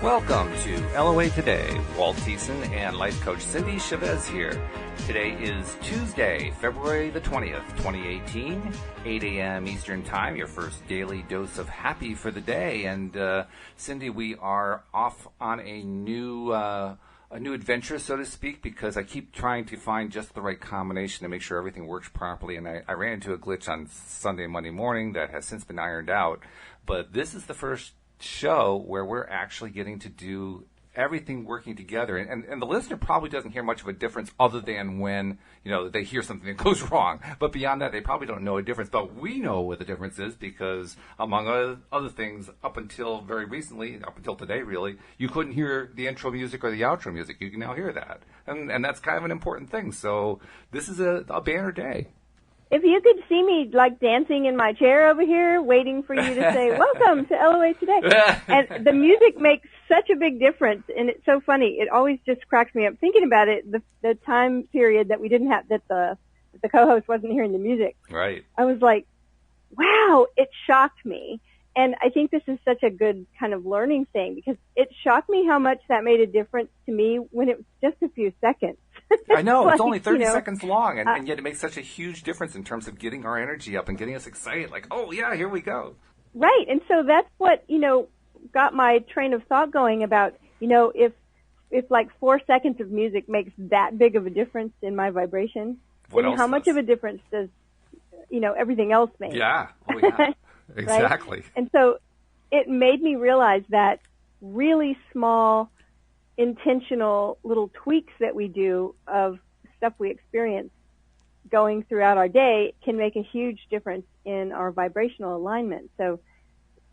Welcome to LOA Today. Walt Thiessen and life coach Cindie Chavez here. Today is Tuesday, February the 20th, 2018, 8 a.m. Eastern Time, your first daily dose of happy for the day. And Cindie, we are off on a new adventure, so to speak, because I keep trying to find just the right combination to make sure everything works properly. And I ran into a glitch on Sunday and Monday morning that has since been ironed out. But this is the first show where we're actually getting to do everything working together, and the listener probably doesn't hear much of a difference other than when they hear something that goes wrong, but beyond that they probably don't know a difference. But we know what the difference is, because among other things, up until very recently, up until today really, you couldn't hear the intro music or the outro music. You can now hear that, and that's kind of an important thing. So this is a banner day. If you could see me like dancing in my chair over here, waiting for you to say, welcome to LOA Today. And the music makes such a big difference. And it's so funny. It always just cracks me up thinking about it. The time period that we didn't have, that the co-host wasn't hearing the music. Right. I was like, wow, it shocked me. And I think this is such a good kind of learning thing, because it shocked me how much that made a difference to me when it was just a few seconds. I know, it's only 30 seconds long, and yet it makes such a huge difference in terms of getting our energy up and getting us excited, like, oh, yeah, here we go. Right, and so that's what, got my train of thought going about, if like 4 seconds of music makes that big of a difference in my vibration, then how much of a difference does, everything else make? Yeah, oh, yeah, exactly. Right? And so it made me realize that really small, intentional little tweaks that we do of stuff we experience going throughout our day can make a huge difference in our vibrational alignment. So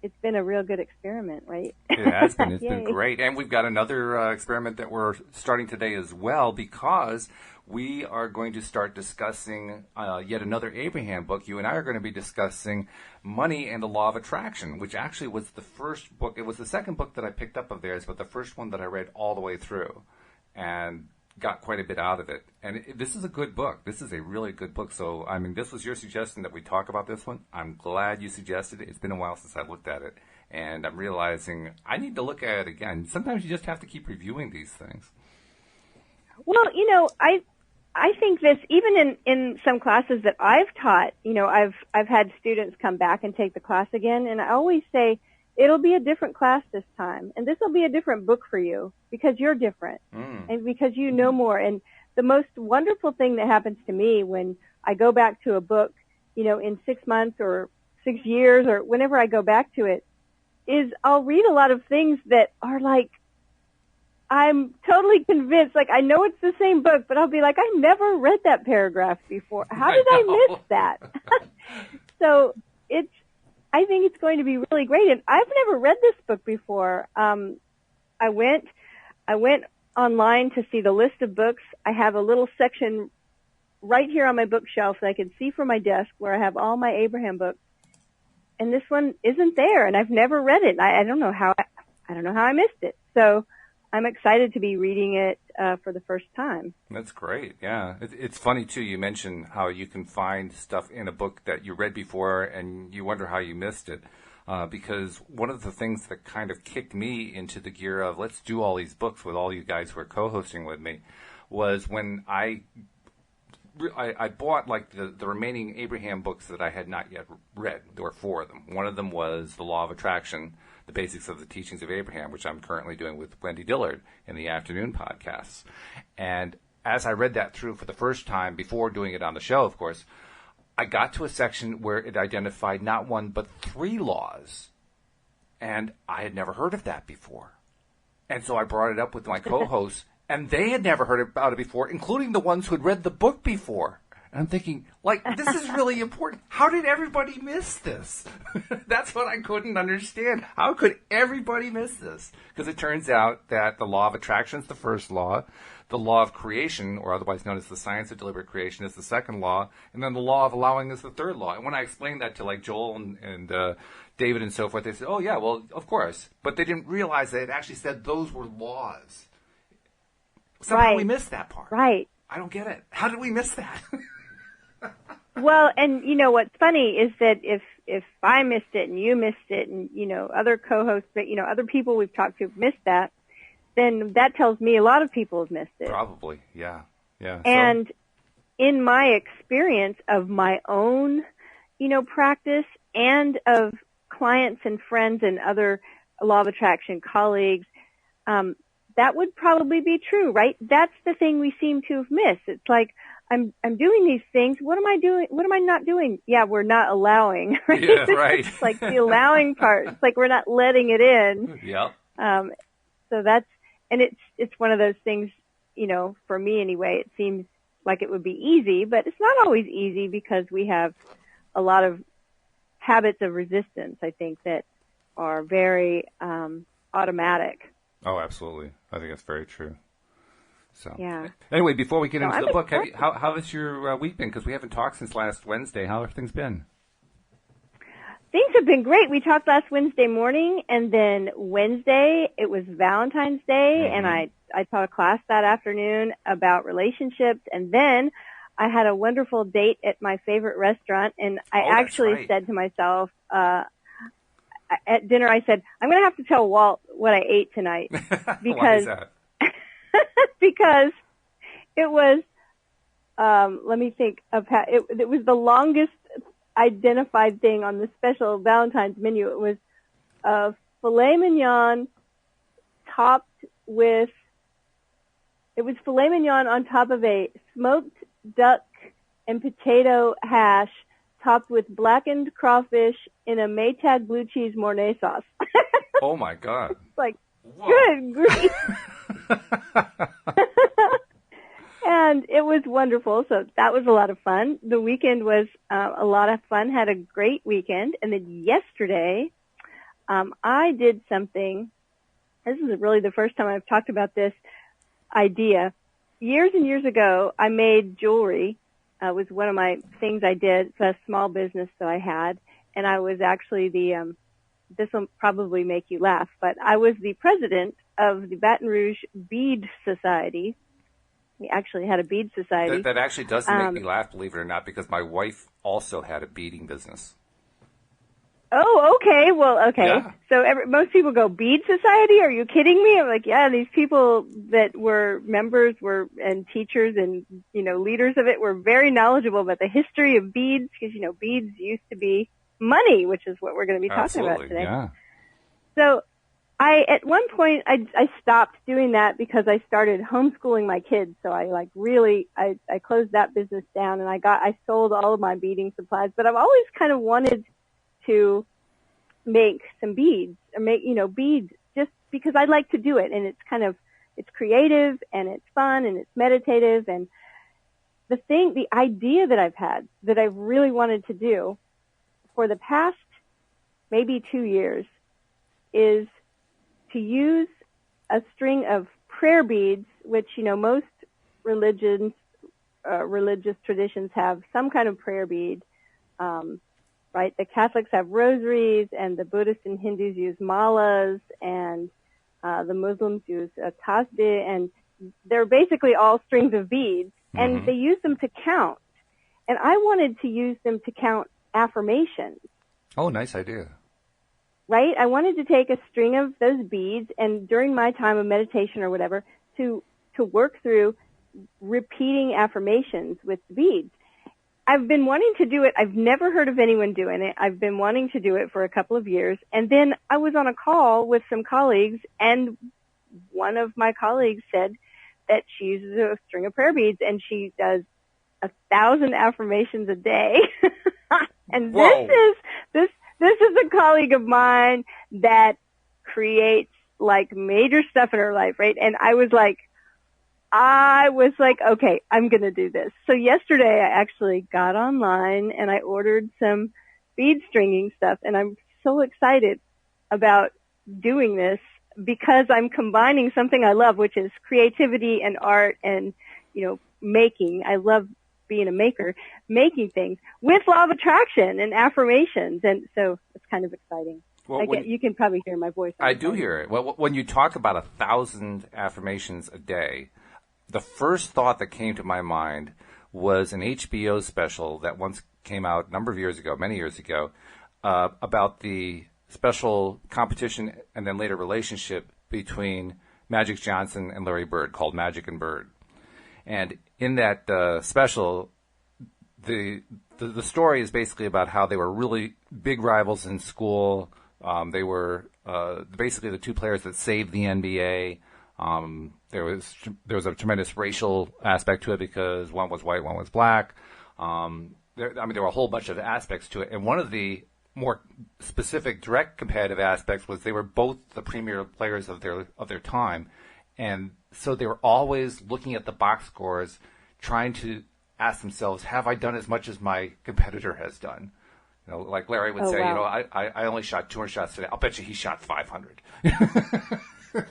it's been a real good experiment, right? It has been. It's been great. And we've got another experiment that we're starting today as well, because we are going to start discussing yet another Abraham book. You and I are going to be discussing Money and the Law of Attraction, which actually was the first book. It was the second book that I picked up of theirs, but the first one that I read all the way through and got quite a bit out of it. And this is a good book. This is a really good book. So, I mean, this was your suggestion that we talk about this one. I'm glad you suggested it. It's been a while since I looked at it, and I'm realizing I need to look at it again. Sometimes you just have to keep reviewing these things. Well, I think this, even in some classes that I've taught, I've had students come back and take the class again, and I always say, it'll be a different class this time, and this will be a different book for you, because you're different, and because you know more. And the most wonderful thing that happens to me when I go back to a book, in 6 months or 6 years, or whenever I go back to it, is I'll read a lot of things that are like, I'm totally convinced, like, I know it's the same book, but I'll be like, I never read that paragraph before. How did I miss that? So I think it's going to be really great. And I've never read this book before. I went online to see the list of books. I have a little section right here on my bookshelf that I can see from my desk where I have all my Abraham books. And this one isn't there, and I've never read it. I don't know how I missed it. So I'm excited to be reading it for the first time. That's great, yeah. It's funny, too, you mentioned how you can find stuff in a book that you read before and you wonder how you missed it. Because one of the things that kind of kicked me into the gear of let's do all these books with all you guys who are co-hosting with me was when I bought like the remaining Abraham books that I had not yet read. There were 4 of them. One of them was The Law of Attraction, The Basics of the Teachings of Abraham, which I'm currently doing with Wendy Dillard in the afternoon podcasts. And as I read that through for the first time, before doing it on the show, of course, I got to a section where it identified not 1 but 3 laws. And I had never heard of that before. And so I brought it up with my co-hosts, and they had never heard about it before, including the ones who had read the book before. And I'm thinking, like, this is really important. How did everybody miss this? That's what I couldn't understand. How could everybody miss this? Because it turns out that the law of attraction is the first law. The law of creation, or otherwise known as the science of deliberate creation, is the second law. And then the law of allowing is the third law. And when I explained that to, like, Joel and David and so forth, they said, oh, yeah, well, of course. But they didn't realize that it actually said those were laws. Somehow we missed that part. Right. I don't get it. How did we miss that? Well, and what's funny is that if if I missed it and you missed it and, other co-hosts, other people we've talked to have missed that, then that tells me a lot of people have missed it. Probably, yeah. Yeah. And in my experience of my own, practice and of clients and friends and other law of attraction colleagues, that would probably be true, right? That's the thing we seem to have missed. It's like, I'm doing these things. What am I doing? What am I not doing? Yeah, we're not allowing, right? Yeah, right. It's like the allowing part. It's like we're not letting it in. Yeah. So and it's one of those things, for me anyway, it seems like it would be easy, but it's not always easy because we have a lot of habits of resistance, I think, that are very automatic. Oh, absolutely. I think that's very true. So, yeah. Anyway, before we get into the book, how has your week been? Because we haven't talked since last Wednesday. How have things been? Things have been great. We talked last Wednesday morning, and then Wednesday it was Valentine's Day, and I taught a class that afternoon about relationships, and then I had a wonderful date at my favorite restaurant, and I actually said to myself, at dinner, I said, I'm going to have to tell Walt what I ate tonight. Because, why is that? Because it was, let me think of how, it was the longest identified thing on the special Valentine's menu. It was filet mignon on top of a smoked duck and potato hash topped with blackened crawfish in a Maytag blue cheese Mornay sauce. Oh, my God. It's like, whoa. Good grief. And it was wonderful. So that was a lot of fun. The weekend was a lot of fun. Had a great weekend. And then yesterday, I did something. This is really the first time I've talked about this idea. Years and years ago, I made jewelry. It was one of my things I did. It's a small business that I had. And I was actually this will probably make you laugh, but I was the president of the Baton Rouge Bead Society. We actually had a bead society. That actually doesn't make me laugh, believe it or not, because my wife also had a beading business. Oh, okay. Well, okay. Yeah. So most people go, bead society? Are you kidding me? I'm like, yeah, these people that were members and teachers and, leaders of it were very knowledgeable about the history of beads because, beads used to be money, which is what we're going to be talking about today. Yeah. So at one point, I stopped doing that because I started homeschooling my kids. So I I closed that business down and I sold all of my beading supplies, but I've always kind of wanted to make some beads or make, beads just because I'd like to do it. And it's creative and it's fun and it's meditative. And the idea that I've had that I've really wanted to do for the past maybe 2 years is to use a string of prayer beads, which, most religious traditions have some kind of prayer bead, right? The Catholics have rosaries, and the Buddhists and Hindus use malas, and the Muslims use tasbih, and they're basically all strings of beads, and they use them to count. And I wanted to use them to count affirmations. Oh, nice idea. Right? I wanted to take a string of those beads and during my time of meditation or whatever to work through repeating affirmations with the beads. I've been wanting to do it. I've never heard of anyone doing it. I've been wanting to do it for a couple of years. And then I was on a call with some colleagues, and one of my colleagues said that she uses a string of prayer beads and she does 1,000 affirmations a day. And this is a colleague of mine that creates like major stuff in her life, right? And I was like, okay, I'm going to do this. So yesterday I actually got online and I ordered some bead stringing stuff, and I'm so excited about doing this because I'm combining something I love, which is creativity and art and, making. I love being a maker, making things with law of attraction and affirmations. And so it's kind of exciting. Well, you can probably hear my voice. I do hear it. Well, when you talk about 1,000 affirmations a day, the first thought that came to my mind was an HBO special that once came out a number of years ago, many years ago, about the special competition and then later relationship between Magic Johnson and Larry Bird called Magic and Bird. And in that special, the story is basically about how they were really big rivals in school. They were basically the two players that saved the NBA. There was a tremendous racial aspect to it because one was white, one was black. There were a whole bunch of aspects to it, and one of the more specific, direct competitive aspects was they were both the premier players of their time, and so they were always looking at the box scores, trying to ask themselves, "Have I done as much as my competitor has done?" You know, like Larry would say, wow. I only shot 200 shots today. I'll bet you he shot 500.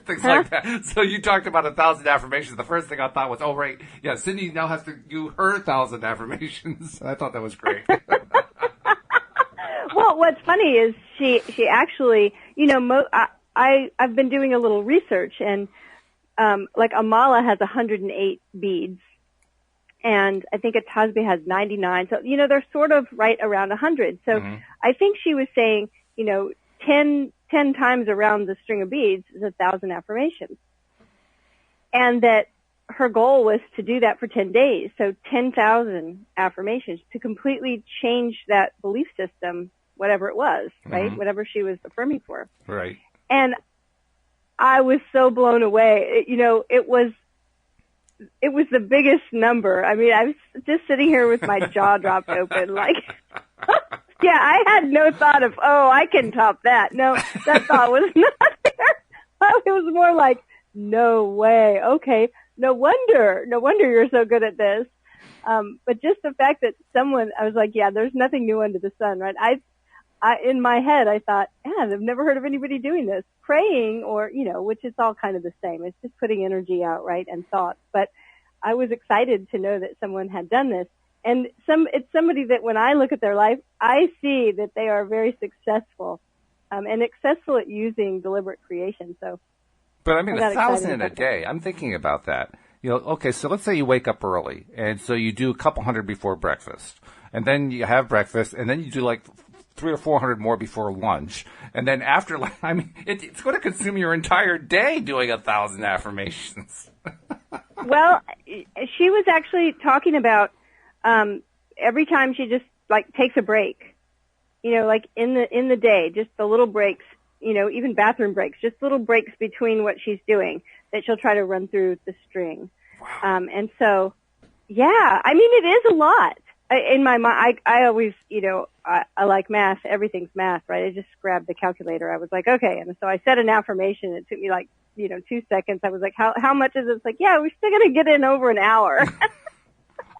Things like that. So you talked about 1,000 affirmations. The first thing I thought was, oh, right. Yeah, Cindie now has to do her 1,000 affirmations. I thought that was great. Well, what's funny is she actually, I've been doing a little research, and like Amala has 108 beads, and I think a Tasbih has 99. So, they're sort of right around 100. So I think she was saying, 10 times around the string of beads is 1,000 affirmations. And that her goal was to do that for 10 days. So 10,000 affirmations to completely change that belief system, whatever it was, right? Whatever she was affirming for. Right. And I was so blown away. It was the biggest number. I mean, I was just sitting here with my jaw dropped open, like, yeah, I had no thought of, I can top that. No, that thought was not there. It was more like, no way. Okay. No wonder you're so good at this. But just the fact that I was like, yeah, there's nothing new under the sun, right? I in my head, I thought, I've never heard of anybody doing this. Praying or, which is all kind of the same. It's just putting energy out, right? And thoughts. But I was excited to know that someone had done this. And it's somebody that when I look at their life, I see that they are very successful, and successful at using deliberate creation. So, but I mean, 1,000 in a day. I'm thinking about that. Okay, so let's say you wake up early, and so you do a couple hundred before breakfast, and then you have breakfast, and then you do like 300 or 400 more before lunch, and then after, it's going to consume your entire day doing 1,000 affirmations. Well, she was actually talking about. Every time she just takes a break, like in the day, just the little breaks, even bathroom breaks, just little breaks between what she's doing that she'll try to run through the string. Wow. And so, yeah, I mean, it is a lot. In my mind, I always, I like math. Everything's math, right? I just grabbed the calculator. I was like, okay. And so I said an affirmation. It took me 2 seconds. I was like, how much is it? It's like, yeah, we're still going to get in over an hour.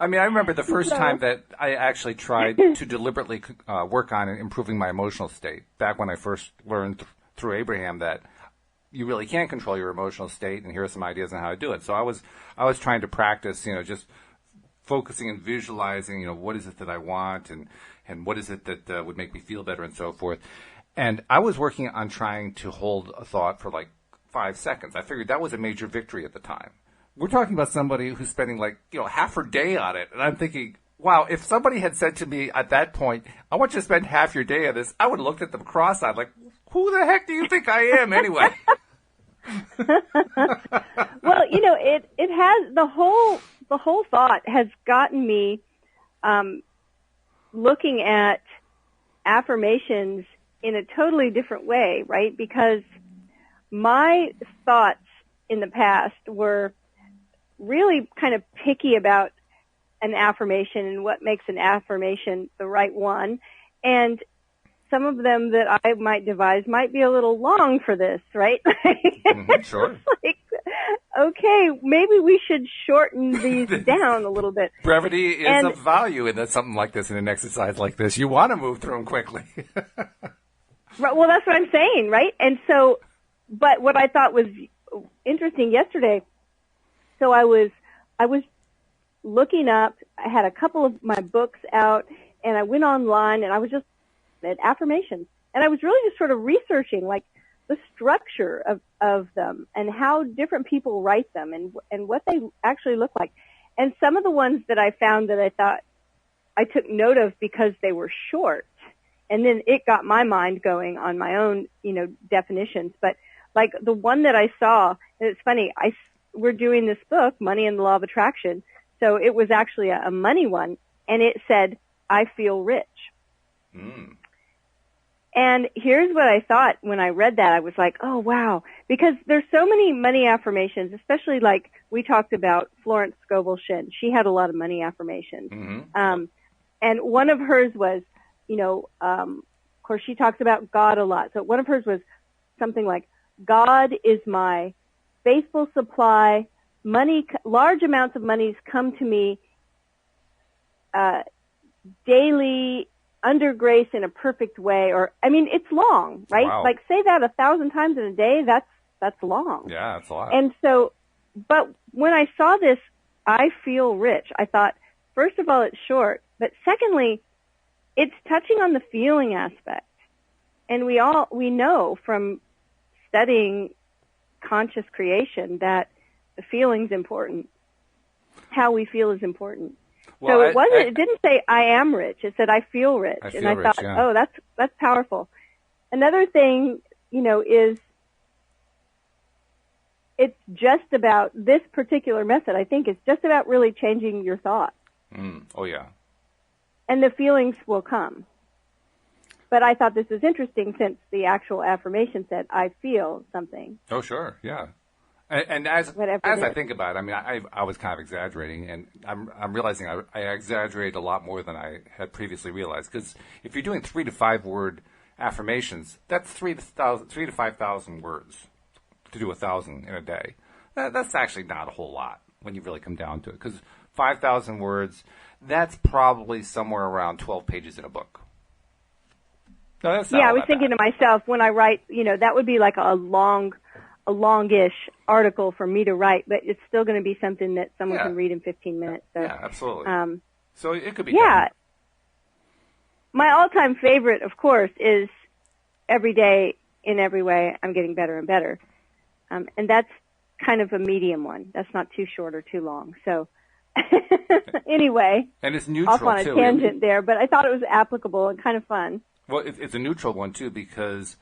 I mean, I remember the first time that I actually tried to deliberately work on improving my emotional state, back when I first learned through Abraham that you really can control your emotional state, and here are some ideas on how to do it. So I was trying to practice, just focusing and visualizing, what is it that I want, and what is it that would make me feel better, and so forth. And I was working on trying to hold a thought for 5 seconds. I figured that was a major victory at the time. We're talking about somebody who's spending half her day on it. And I'm thinking, wow, if somebody had said to me at that point, I want you to spend half your day on this, I would have looked at them cross-eyed like, who the heck do you think I am anyway? Well, it has the whole thought has gotten me looking at affirmations in a totally different way, right? Because my thoughts in the past were really kind of picky about an affirmation and what makes an affirmation the right one. And some of them that I might devise might be a little long for this, right? Sure. Okay, maybe we should shorten these down a little bit. Brevity is of value in something like this, in an exercise like this. You want to move through them quickly. Right, well, that's what I'm saying, right? And so, but what I thought was interesting yesterday, so I was looking up, I had a couple of my books out, and I went online, and I was just at affirmations. And I was really just sort of researching, the structure of them and how different people write them and what they actually look like. And some of the ones that I found that I thought I took note of because they were short, and then it got my mind going on my own, definitions. But like the one that I saw, and it's funny, we're doing this book, Money and the Law of Attraction. So it was actually a money one, and it said, I feel rich. Mm. And here's what I thought when I read that. I was like, oh, wow. Because there's so many money affirmations, especially like we talked about Florence Scovel Shinn. She had a lot of money affirmations. Mm-hmm. And one of hers was, of course, she talks about God a lot. So one of hers was something like, God is my faithful supply. Money, large amounts of monies come to me daily, under grace in a perfect way. Or, I mean, it's long, right? Wow. Like say that 1,000 times in a day. That's long. Yeah, that's a lot. And so, but when I saw this, I feel rich. I thought, first of all, it's short, but secondly, it's touching on the feeling aspect. And we know from studying conscious creation that the feeling's important. How we feel is important. Well, so it didn't say I am rich. It said I feel rich. I and I rich, thought, yeah. oh, that's powerful. Another thing, is it's just about this particular method. I think it's just about really changing your thoughts. Oh, yeah. And the feelings will come. But I thought this was interesting since the actual affirmation said, I feel something. Oh, sure, yeah. And as I think about it, I mean, I was kind of exaggerating, and I'm realizing I exaggerated a lot more than I had previously realized. Because if you're doing 3 to 5 word affirmations, that's 3 to 5,000 words to do 1,000 in a day. That's actually not a whole lot when you really come down to it. Because 5,000 words, that's probably somewhere around 12 pages in a book. No, that's not I was thinking to myself when I write, that would be like a longish article for me to write, but it's still going to be something that someone can read in 15 minutes. So, yeah, absolutely. So it could be done. Done. My all-time favorite, of course, is every day in every way I'm getting better and better. And that's kind of a medium one. That's not too short or too long. So anyway, and it's neutral off on a tangent there, but I thought it was applicable and kind of fun. Well, it's a neutral one too, because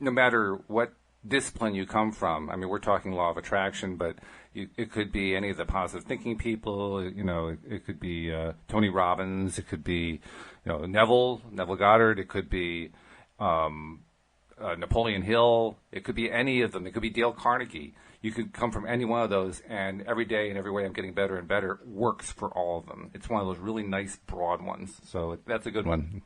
no matter what discipline you come from, I mean, we're talking law of attraction, but it could be any of the positive thinking people. It could be Tony Robbins. It could be Neville Goddard. It could be Napoleon Hill. It could be any of them. It could be Dale Carnegie. You could come from any one of those, and every day and every way I'm getting better and better works for all of them. It's one of those really nice, broad ones. So that's a good one.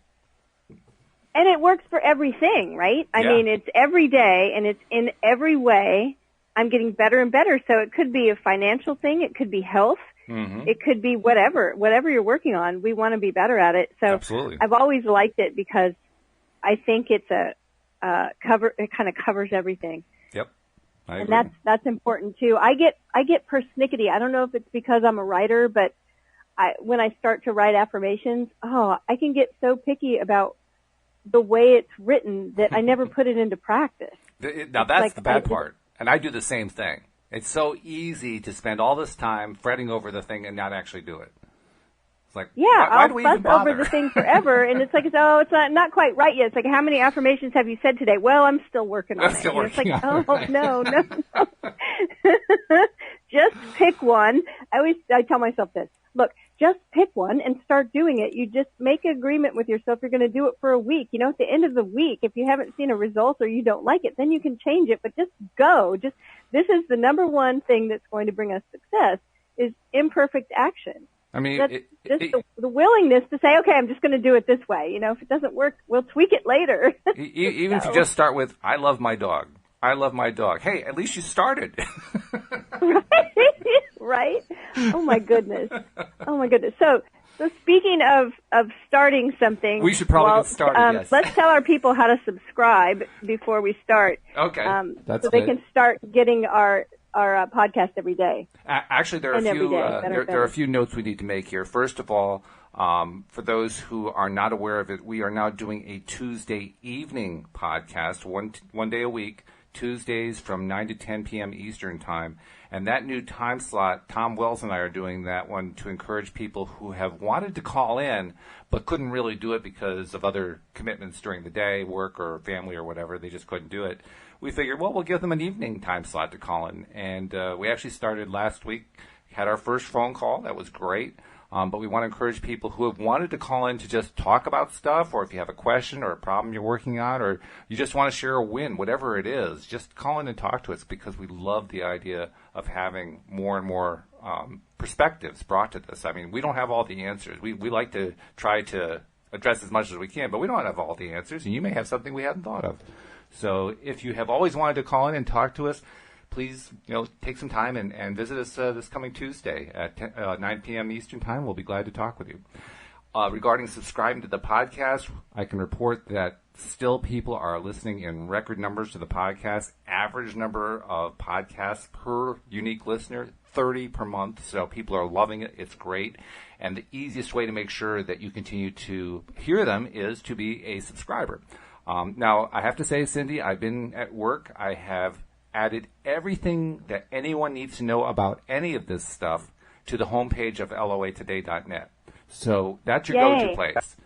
And it works for everything, right? I mean, it's every day, and it's in every way I'm getting better and better. So it could be a financial thing. It could be health. Mm-hmm. It could be whatever you're working on. We want to be better at it. So absolutely. I've always liked it because I think it's it kind of covers everything. Yep. I agree. And that's important too. I get persnickety. I don't know if it's because I'm a writer, but when I start to write affirmations, I can get so picky about the way it's written that I never put it into practice. Now that's the bad part. And I do the same thing. It's so easy to spend all this time fretting over the thing and not actually do it. It's like, why do we even bother? I'll fuss over the thing forever, and it's like, it's not quite right yet. It's like, how many affirmations have you said today? Well, I'm still working on it. It's like, no. Just pick one. I tell myself this. Look, just pick one and start doing it. You just make an agreement with yourself. You're going to do it for a week. At the end of the week, if you haven't seen a result or you don't like it, then you can change it. But just go. This is the number one thing that's going to bring us success is imperfect action. I mean, the willingness to say, okay, I'm just going to do it this way. If it doesn't work, we'll tweak it later. Even if you just start with, I love my dog. I love my dog. Hey, at least you started. Right? Oh my goodness. So speaking of starting something, we should probably get started. Yes. Let's tell our people how to subscribe before we start. Okay, that's so they can start getting our podcast every day. Actually, there are a few notes we need to make here. First of all, for those who are not aware of it, we are now doing a Tuesday evening podcast, one day a week, Tuesdays from 9 to 10 p.m. Eastern Time. And that new time slot, Tom Wells and I are doing that one to encourage people who have wanted to call in but couldn't really do it because of other commitments during the day, work or family or whatever. They just couldn't do it. We figured, well, we'll give them an evening time slot to call in. And we actually started last week, had our first phone call. That was great. But we want to encourage people who have wanted to call in to just talk about stuff, or if you have a question or a problem you're working on, or you just want to share a win, whatever it is, just call in and talk to us, because we love the idea of having more and more perspectives brought to this. I mean, we don't have all the answers. We like to try to address as much as we can, but we don't have all the answers, and you may have something we hadn't thought of. So if you have always wanted to call in and talk to us, please, take some time and visit us this coming Tuesday at 9 p.m. Eastern Time. We'll be glad to talk with you. Regarding subscribing to the podcast, I can report that still people are listening in record numbers to the podcast. Average number of podcasts per unique listener, 30 per month. So people are loving it. It's great. And the easiest way to make sure that you continue to hear them is to be a subscriber. Now, I have to say, Cindie, I've been at work. I have added everything that anyone needs to know about any of this stuff to the homepage of loatoday.net. So that's your go-to place.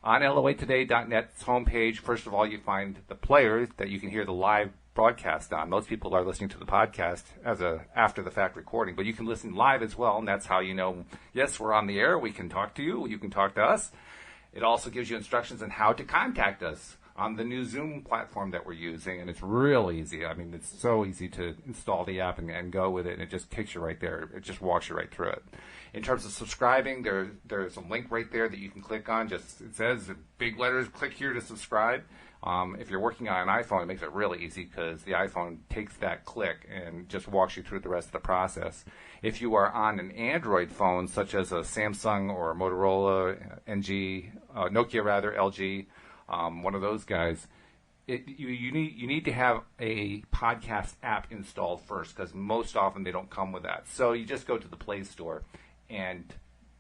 On loatoday.net's homepage, first of all, you find the player that you can hear the live broadcast on. Most people are listening to the podcast as a after-the-fact recording, but you can listen live as well, and that's how you know, yes, we're on the air, we can talk to you, you can talk to us. It also gives you instructions on how to contact us on the new Zoom platform that we're using, and it's real easy. I mean, it's so easy to install the app and go with it, and it just takes you right there. It just walks you right through it. In terms of subscribing, there's a link right there that you can click on. It says in big letters, click here to subscribe. If you're working on an iPhone, it makes it really easy because the iPhone takes that click and just walks you through the rest of the process. If you are on an Android phone, such as a Samsung or a Motorola, Nokia rather, LG, one of those guys, you need to have a podcast app installed first, because most often they don't come with that. So you just go to the Play Store, and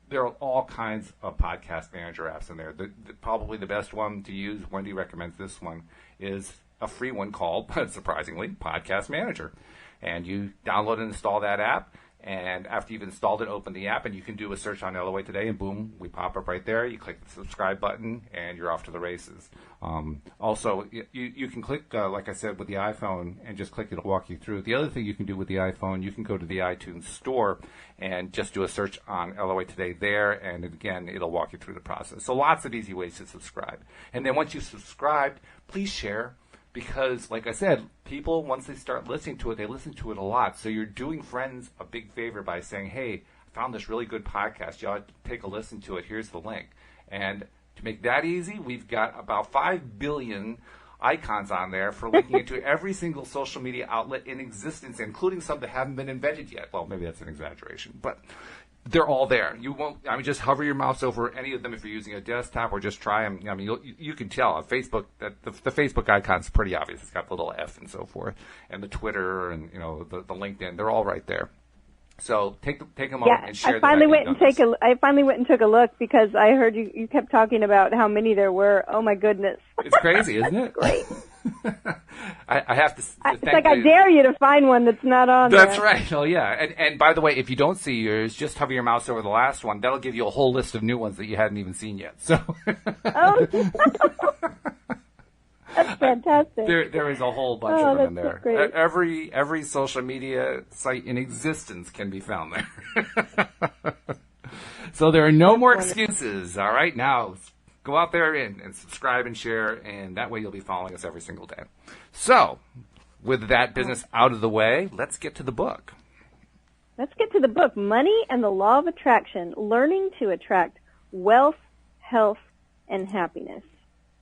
there are all kinds of podcast manager apps in there. Probably the best one to use, Wendy recommends this one, is a free one called, surprisingly, Podcast Manager. And you download and install that app. And after you've installed it, open the app, and you can do a search on LOA Today, and boom, we pop up right there. You click the subscribe button, and you're off to the races. Also, you can click, like I said, with the iPhone, and just click. It'll walk you through. The other thing you can do with the iPhone, you can go to the iTunes Store and just do a search on LOA Today there, and again, it'll walk you through the process. So lots of easy ways to subscribe. And then once you've subscribed, please share. Because, like I said, people, once they start listening to it, they listen to it a lot. So you're doing friends a big favor by saying, hey, I found this really good podcast. You ought to take a listen to it. Here's the link. And to make that easy, we've got about 5 billion icons on there for linking it to every single social media outlet in existence, including some that haven't been invented yet. Well, maybe that's an exaggeration, but they're all there. You won't. I mean, just hover your mouse over any of them if you're using a desktop, or just try them. I mean, you can tell on Facebook that the Facebook icon's pretty obvious. It's got the little F and so forth, and the Twitter and the LinkedIn. They're all right there. So take a moment and share. I finally went and took a look because I heard you kept talking about how many there were. Oh my goodness! It's crazy, isn't it? Great. I have to. It's like I dare you to find one that's not on there. That's right. Oh yeah. And by the way, if you don't see yours, just hover your mouse over the last one. That'll give you a whole list of new ones that you hadn't even seen yet. So. Oh. That's fantastic. There is a whole bunch of them in there. Great. Every social media site in existence can be found there. So there are no more excuses. All right, now go out there and subscribe and share, and that way you'll be following us every single day. So, with that business out of the way, let's get to the book. Let's get to the book, Money and the Law of Attraction, Learning to Attract Wealth, Health, and Happiness.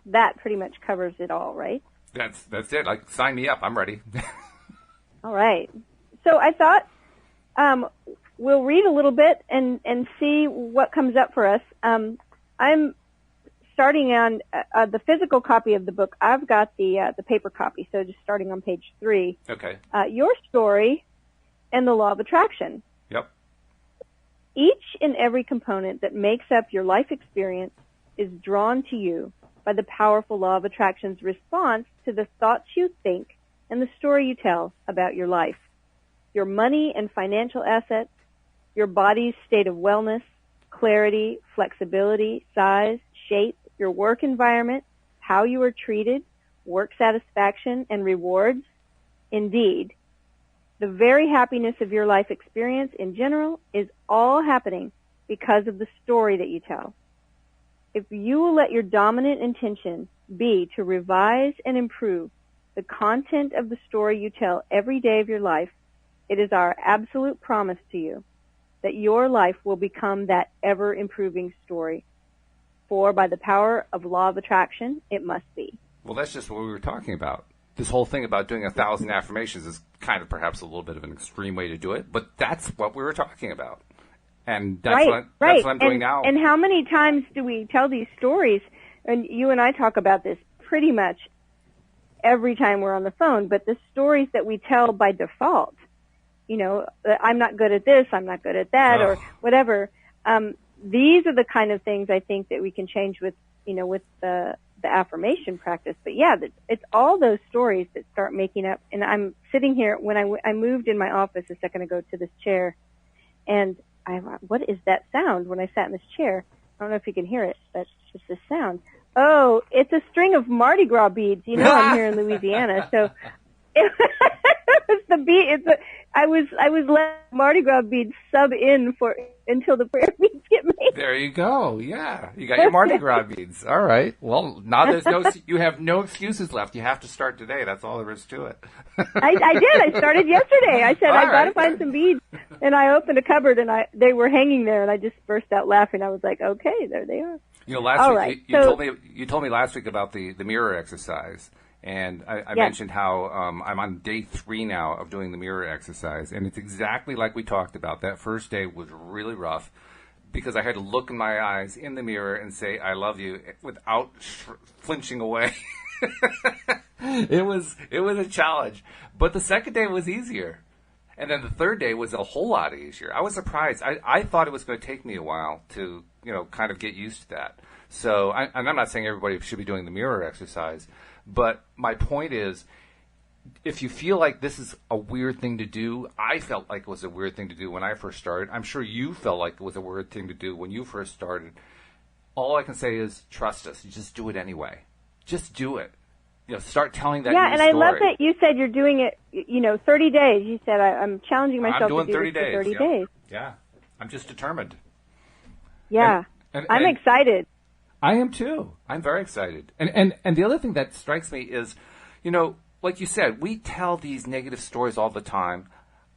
That pretty much covers it all, right? That's it. Like, sign me up. I'm ready. All right. So I thought we'll read a little bit and see what comes up for us. I'm starting on the physical copy of the book. I've got the paper copy, so just starting on page 3. Okay. Your story and the law of attraction. Yep. Each and every component that makes up your life experience is drawn to you by the powerful law of attraction's response to the thoughts you think and the story you tell about your life, your money and financial assets, your body's state of wellness, clarity, flexibility, size, shape, your work environment, how you are treated, work satisfaction, and rewards. Indeed, the very happiness of your life experience in general is all happening because of the story that you tell. If you will let your dominant intention be to revise and improve the content of the story you tell every day of your life, it is our absolute promise to you that your life will become that ever-improving story. For by the power of law of attraction, it must be. Well, that's just what we were talking about. This whole thing about doing 1,000 affirmations is kind of perhaps a little bit of an extreme way to do it, but that's what we were talking about. And that's, that's what I'm doing now. And how many times do we tell these stories? And you and I talk about this pretty much every time we're on the phone, but the stories that we tell by default, you know, I'm not good at this, I'm not good at that, or whatever. These are the kind of things I think that we can change with, you know, with the affirmation practice. But yeah, it's all those stories that start making up. And I'm sitting here, when I moved in my office a second ago to this chair, and what is that sound when I sat in this chair? I don't know if you can hear it, but it's this sound. Oh, it's a string of Mardi Gras beads. You know, I'm here in Louisiana, so it's the bead. I was letting Mardi Gras beads sub in until the prayer beads get made. There you go. Yeah, you got your Mardi Gras beads. All right. Well, now you have no excuses left. You have to start today. That's all there is to it. I did. I started yesterday. I said, I've got to find some beads. And I opened a cupboard, and they were hanging there, and I just burst out laughing. I was like, okay, there they are. You know, last week you told me last week about the mirror exercise, and I mentioned how I'm on day 3 now of doing the mirror exercise, and it's exactly like we talked about. That first day was really rough because I had to look in my eyes in the mirror and say I love you without flinching away. It was a challenge, but the second day was easier. And then the third day was a whole lot easier. I was surprised. I thought it was going to take me a while to, you know, kind of get used to that. So, and I'm not saying everybody should be doing the mirror exercise, but my point is, if you feel like this is a weird thing to do, I felt like it was a weird thing to do when I first started. I'm sure you felt like it was a weird thing to do when you first started. All I can say is trust us. You just do it anyway. Just do it. You know, start telling that new story. Yeah, and I love that you said you're doing it, you know, 30 days. You said I'm challenging myself to do 30 this for 30 days. Yeah, I'm just determined. Yeah, and I'm excited. I am too. I'm very excited. And the other thing that strikes me is, you know, like you said, we tell these negative stories all the time.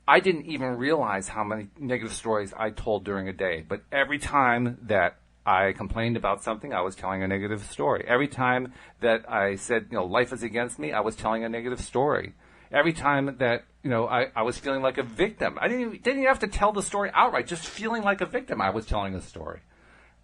I didn't even realize how many negative stories I told during a day, but every time that I complained about something, I was telling a negative story. Every time that I said, you know, life is against me, I was telling a negative story. Every time that, you know, I was feeling like a victim, I didn't even have to tell the story outright. Just feeling like a victim, I was telling a story.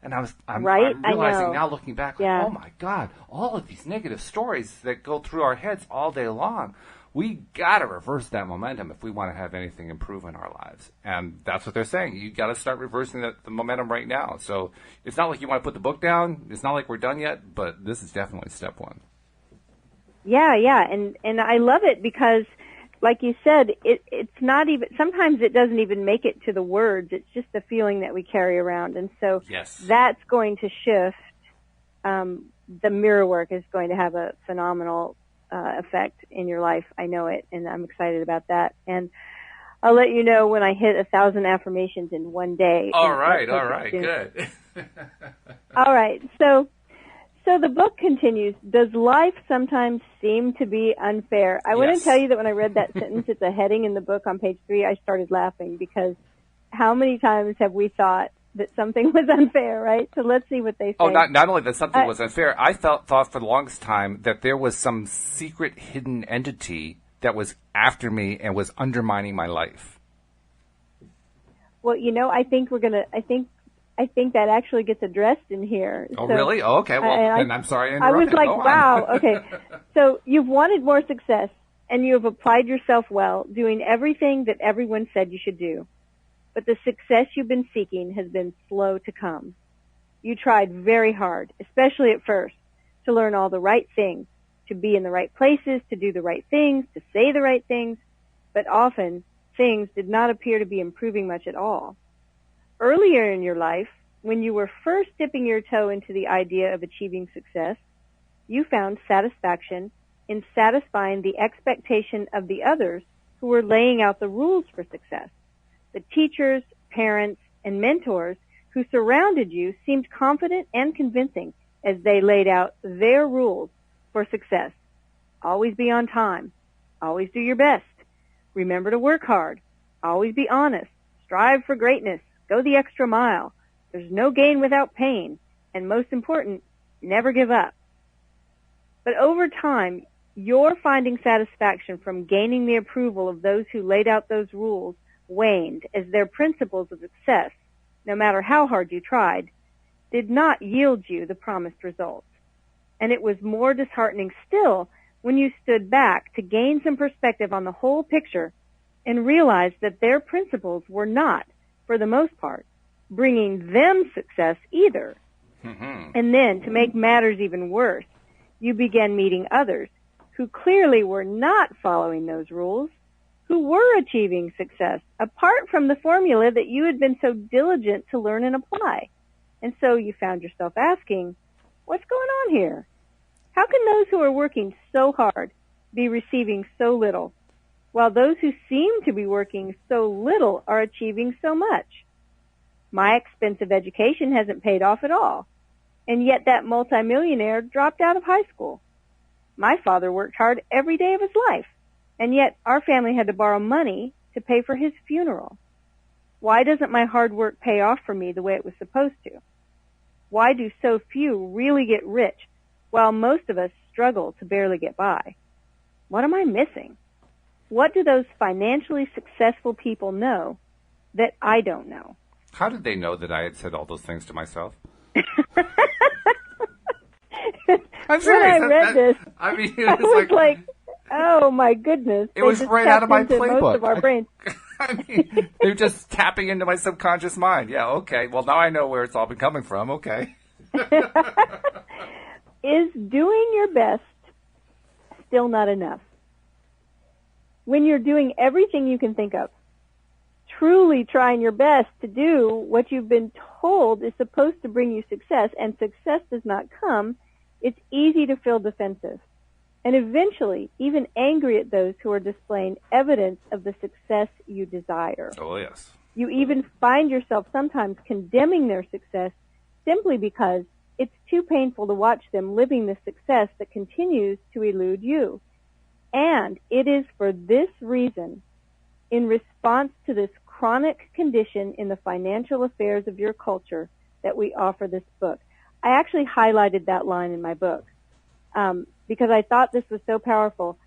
And I'm realizing now, looking back, like, oh my God, all of these negative stories that go through our heads all day long, we got to reverse that momentum if we want to have anything improve in our lives. And that's what they're saying. You got to start reversing the momentum right now. So it's not like you want to put the book down. It's not like we're done yet, but this is definitely step 1. Yeah. And I love it because, like you said, it's not even, sometimes it doesn't even make it to the words. It's just the feeling that we carry around. And so that's going to shift. The mirror work is going to have a phenomenal effect in your life. I know it, and I'm excited about that. And I'll let you know when I hit 1,000 affirmations in one day. All right, good. All right, so the book continues. Does life sometimes seem to be unfair? I want to tell you that when I read that sentence, it's a heading in the book on page 3, I started laughing because how many times have we thought that something was unfair, right? So let's see what they say. Oh, not only that something was unfair, I thought for the longest time that there was some secret hidden entity that was after me and was undermining my life. Well, you know, I think that actually gets addressed in here. Oh, so, really? Oh, okay. Well, then I'm sorry I interrupted. I was like, wow, okay. So you've wanted more success, and you have applied yourself well, doing everything that everyone said you should do. But the success you've been seeking has been slow to come. 'em. You tried very hard, especially at first, to learn all the right things, to be in the right places, to do the right things, to say the right things, but often things did not appear to be improving much at all. Earlier in your life, when you were first dipping your toe into the idea of achieving success, you found satisfaction in satisfying the expectation of the others who were laying out the rules for success. The teachers, parents, and mentors who surrounded you seemed confident and convincing as they laid out their rules for success. Always be on time. Always do your best. Remember to work hard. Always be honest. Strive for greatness. Go the extra mile. There's no gain without pain. And most important, never give up. But over time, your finding satisfaction from gaining the approval of those who laid out those rules waned as their principles of success, no matter how hard you tried, did not yield you the promised results. And it was more disheartening still when you stood back to gain some perspective on the whole picture and realized that their principles were not, for the most part, bringing them success either. Mm-hmm. And then, to make matters even worse, you began meeting others who clearly were not following those rules, who were achieving success apart from the formula that you had been so diligent to learn and apply. And so you found yourself asking, what's going on here? How can those who are working so hard be receiving so little, while those who seem to be working so little are achieving so much? My expensive education hasn't paid off at all, and yet that multimillionaire dropped out of high school. My father worked hard every day of his life, and yet our family had to borrow money to pay for his funeral. Why doesn't my hard work pay off for me the way it was supposed to? Why do so few really get rich while most of us struggle to barely get by? What am I missing? What do those financially successful people know that I don't know? How did they know that I had said all those things to myself? I'm serious. When I read this, I mean, it I was was like, oh my goodness. It was right out of my playbook. Most of our brains. I mean, they're just tapping into my subconscious mind. Yeah, okay. Well, now I know where it's all been coming from. Okay. Is doing your best still not enough? When you're doing everything you can think of, truly trying your best to do what you've been told is supposed to bring you success, and success does not come, it's easy to feel defensive, and eventually even angry at those who are displaying evidence of the success you desire. Oh, yes. You even find yourself sometimes condemning their success simply because it's too painful to watch them living the success that continues to elude you. And it is for this reason, in response to this chronic condition in the financial affairs of your culture, that we offer this book. I actually highlighted that line in my book because I thought this was so powerful,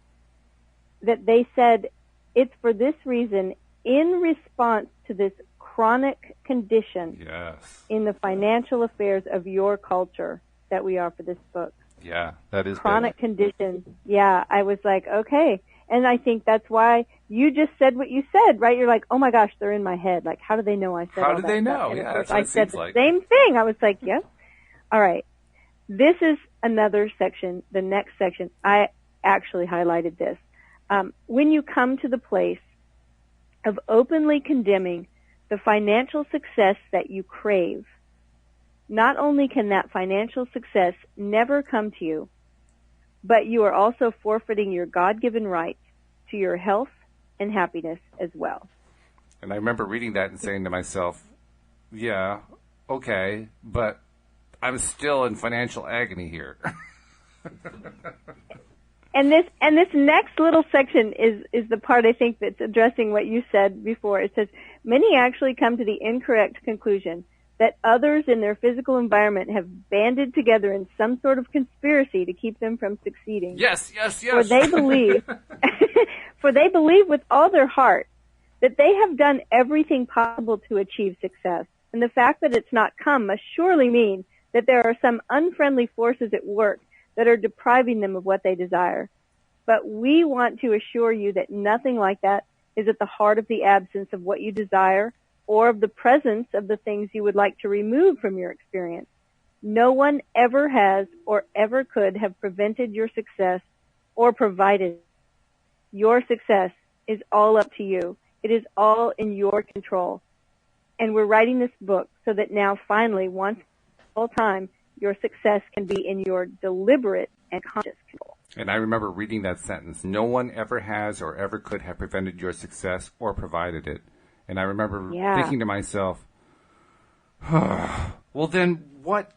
that they said it's for this reason, in response to this chronic condition in the financial affairs of your culture, that we offer this book. Yeah, that is chronic big. condition. Yeah, I was like, okay. And I think that's why you just said what you said, right? You're like, oh my gosh, they're in my head. Like, how do they know I said How all did that they stuff? know? And Yeah, of course, that's what I it said seems the like. same thing. I was like, yep. All right. This is another section, the next section. I actually highlighted this. When you come to the place of openly condemning the financial success that you crave, not only can that financial success never come to you, but you are also forfeiting your God-given right to your health and happiness as well. And I remember reading that and saying to myself, yeah, okay, but I'm still in financial agony here. And this next little section is the part I think that's addressing what you said before. It says, many actually come to the incorrect conclusion that others in their physical environment have banded together in some sort of conspiracy to keep them from succeeding. Yes. For they believe with all their heart that they have done everything possible to achieve success. And the fact that it's not come must surely mean that there are some unfriendly forces at work that are depriving them of what they desire. But we want to assure you that nothing like that is at the heart of the absence of what you desire or of the presence of the things you would like to remove from your experience. No one ever has or ever could have prevented your success or provided. Your success is all up to you. It is all in your control. And we're writing this book so that now finally, once all time, your success can be in your deliberate and conscious control. And I remember reading that sentence, no one ever has or ever could have prevented your success or provided it. And I remember thinking to myself, well, then what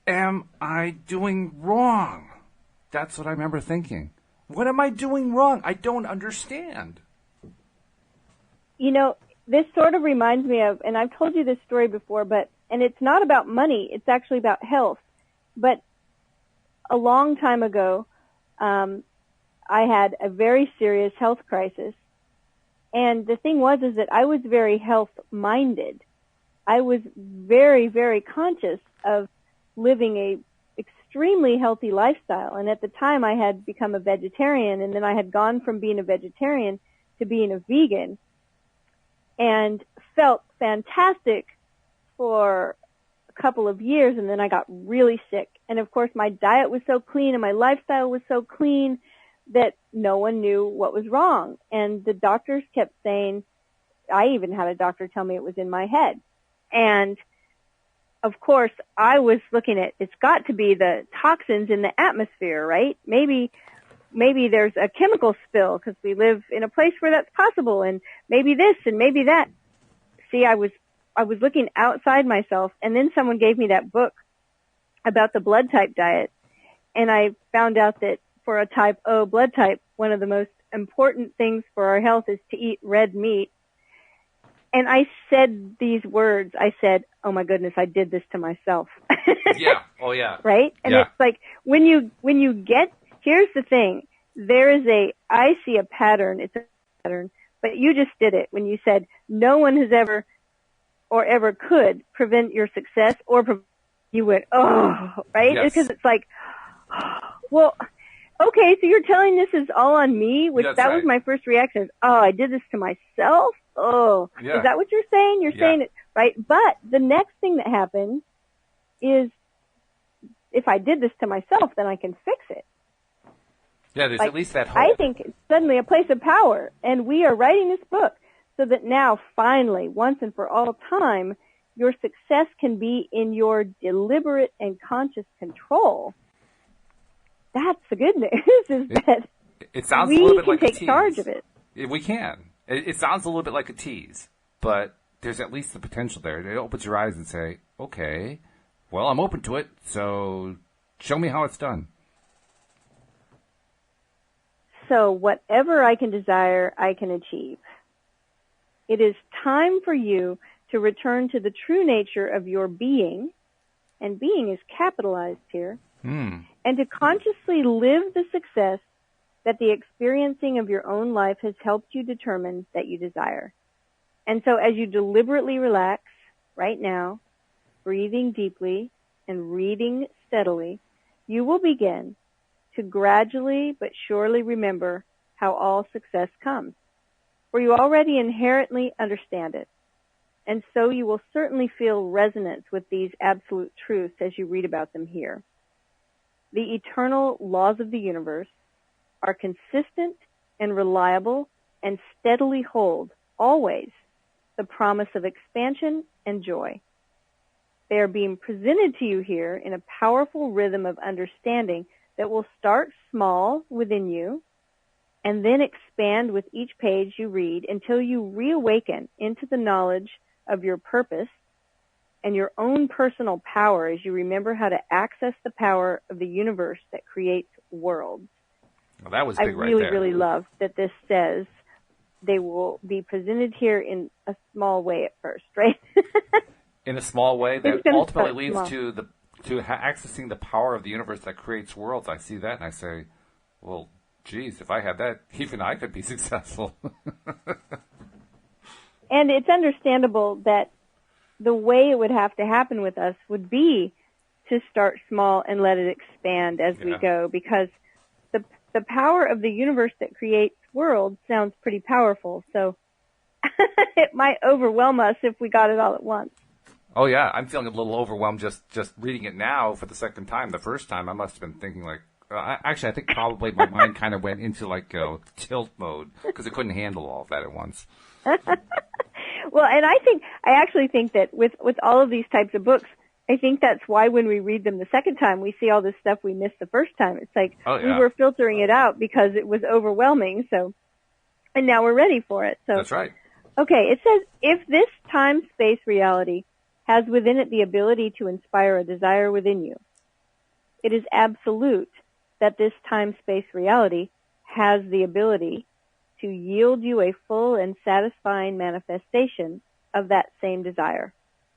am I doing wrong? That's what I remember thinking. What am I doing wrong? I don't understand. You know, this sort of reminds me of, and I've told you this story before, and it's not about money, it's actually about health. But a long time ago, I had a very serious health crisis. And the thing is that I was very health-minded. I was very, very conscious of living a extremely healthy lifestyle. And at the time, I had become a vegetarian, and then I had gone from being a vegetarian to being a vegan, and felt fantastic for a couple of years, and then I got really sick. And of course, my diet was so clean and my lifestyle was so clean that no one knew what was wrong. And the doctors kept saying, I even had a doctor tell me it was in my head. And of course, I was looking at, it's got to be the toxins in the atmosphere, right? Maybe there's a chemical spill because we live in a place where that's possible, and maybe this and maybe that. See, I was looking outside myself, and then someone gave me that book about the blood type diet, and I found out that for a type O blood type, one of the most important things for our health is to eat red meat. And I said these words. I said, oh my goodness, I did this to myself. Yeah. Oh yeah. Right? And It's like when you get, here's the thing. I see a pattern. It's a pattern, but you just did it when you said no one has ever or ever could prevent your success you went, oh, right? Yes. Because it's like, well, okay, so you're telling this is all on me, which That's that right. was my first reaction is, oh, I did this to myself? Oh, Yeah. Is that what you're saying? You're saying it, right? But the next thing that happens is if I did this to myself, then I can fix it. Yeah, there's at least that hope. I think it's suddenly a place of power, and we are writing this book so that now, finally, once and for all time, your success can be in your deliberate and conscious control. That's the good news, that it sounds a little bit like a tease. We can take charge of it. We can. It sounds a little bit like a tease, but there's at least the potential there. It opens your eyes and say, okay, well, I'm open to it, so show me how it's done. So whatever I can desire, I can achieve. It is time for you to return to the true nature of your being, and being is capitalized here, and to consciously live the success that the experiencing of your own life has helped you determine that you desire. And so as you deliberately relax right now, breathing deeply and reading steadily, you will begin to gradually but surely remember how all success comes. For you already inherently understand it. And so you will certainly feel resonance with these absolute truths as you read about them here. The eternal laws of the universe are consistent and reliable and steadily hold, always, the promise of expansion and joy. They are being presented to you here in a powerful rhythm of understanding that will start small within you and then expand with each page you read until you reawaken into the knowledge of your purpose and your own personal power as you remember how to access the power of the universe that creates worlds. Well, that was big right there. I there. really love that this says they will be presented here in a small way at first, right? In a small way that ultimately leads to accessing the power of the universe that creates worlds. I see that and I say, well, geez, if I had that, even I could be successful. And it's understandable that the way it would have to happen with us would be to start small and let it expand as we go, because the power of the universe that creates worlds sounds pretty powerful. So it might overwhelm us if we got it all at once. Oh, yeah. I'm feeling a little overwhelmed just reading it now for the second time. The first time, I must have been thinking like, Actually, I think probably my mind kind of went into like tilt mode because it couldn't handle all of that at once. Well, and I actually think that with all of these types of books, I think that's why when we read them the second time, we see all this stuff we missed the first time. It's like we were filtering it out because it was overwhelming. So, and now we're ready for it. So that's right. Okay, it says, if this time-space reality has within it the ability to inspire a desire within you, it is absolute that this time-space reality has the ability to yield you a full and satisfying manifestation of that same desire.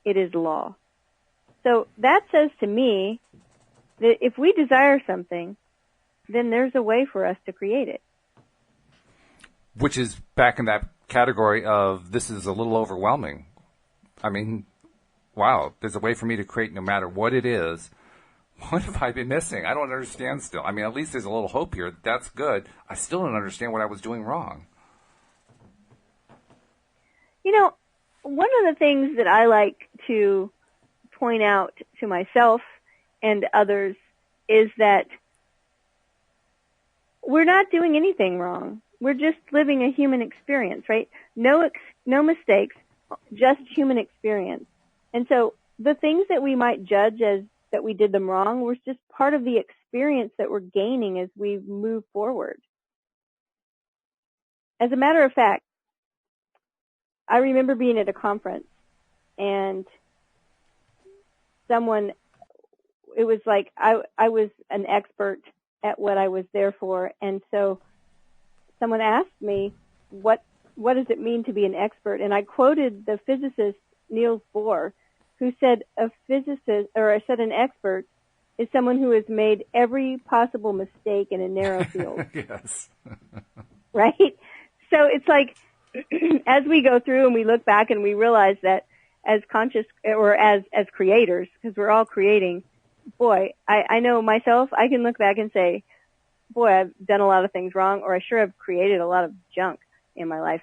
It is law. So that says to me that if we desire something, then there's a way for us to create it. Which is back in that category of this is a little overwhelming. I mean, wow, there's a way for me to create no matter what it is. What have I been missing? I don't understand still. I mean, at least there's a little hope here. That's good. I still don't understand what I was doing wrong. You know, one of the things that I like to point out to myself and others is that we're not doing anything wrong. We're just living a human experience, right? No mistakes, just human experience. And so the things that we might judge as that we did them wrong was just part of the experience that we're gaining as we move forward. As a matter of fact, I remember being at a conference and it was like I was an expert at what I was there for, and so someone asked me, what does it mean to be an expert? And I quoted the physicist Niels Bohr, who said an expert is someone who has made every possible mistake in a narrow field. Yes. Right? So it's like, as we go through and we look back and we realize that as conscious or as creators, because we're all creating, boy, I know myself, I can look back and say, boy, I've done a lot of things wrong, or I sure have created a lot of junk in my life.